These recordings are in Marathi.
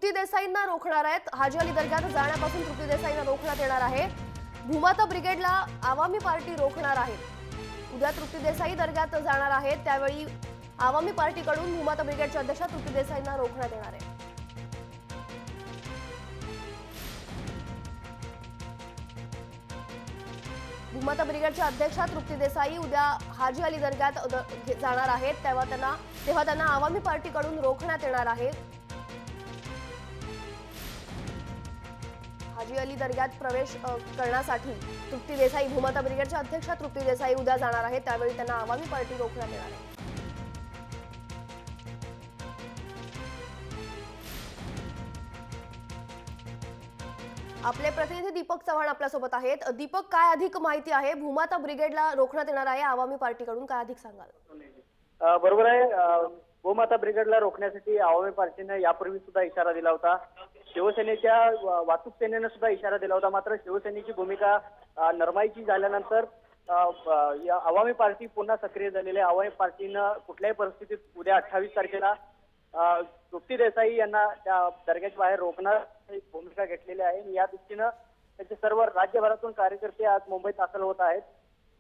तृप्ती देसाईंना रोखणार आहेत। हाजी अली दर्ग्यात जाण्यापासून तृप्ती देसाईंना रोखण्यात येणार आहे। भूमाता ब्रिगेडला आवामी पार्टी रोखणार आहे। उद्या तृप्ती देसाई दर्ग्यात जाणार आहेत, त्यावेळी आवामी पार्टीकडून भूमाता ब्रिगेडच्या अध्यक्षा तृप्ती देसाईंना रोखण्यात येणार आहे। भूमाता ब्रिगेडच्या अध्यक्षा तृप्ती देसाई उद्या हाजी अली दर्ग्यात जाणार आहेत, तेव्हा त्यांना आवामी पार्टीकडून रोखण्यात येणार आहे। हाजी अली दर्ग्यात प्रवेश करण्यासाठी तृप्ती देसाई भूमाता ब्रिगेडच्या अध्यक्षा तृप्ती देसाई उद्या जाणार आहेत, त्यावेळी त्यांना आवामी पार्टी रोखण्यात येणार आहे। आपले प्रतिनिधी दीपक चव्हाण आपल्यासोबत आहेत। दीपक, काय अधिक माहिती आहे? भूमाता ब्रिगेडला रोखण्यात येणार आहे आवामी पार्टीकडून, काय अधिक सांगाल? बरोबर आहे। भूमाता ब्रिगेडला रोखण्यासाठी आवामी पार्टीने यापूर्वी सुद्धा इशारा दिला होता। शिवसेनेच्या वाहतूक सेनेने सुद्धा इशारा दिला होता। मात्र शिवसेनेची भूमिका नरमाईची झाल्यानंतर आवामी पार्टी पुन्हा सक्रिय झालेली आहे। आवामी पार्टीनं कुठल्याही परिस्थितीत उद्या 28 तारखेला तृप्ती देसाई यांना त्या दर्ग्याच्या बाहेर रोखणार भूमिका घेतलेली आहे। या दृष्टीनं त्याचे सर्व राज्यभरातून कार्यकर्ते आज मुंबईत दाखल होत आहेत।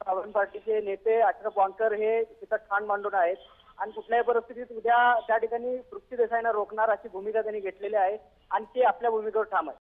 आवामी पार्टीचे नेते अशरफ वांकर हे तिथं ठाण मांडून आहेत आणि कुठल्याही परिस्थितीत उद्या त्या ठिकाणी तृप्ती देसाईंना रोखणार अशी भूमिका त्यांनी घेतलेली आहे आणि ते आपल्या भूमिकेवर ठाम आहे।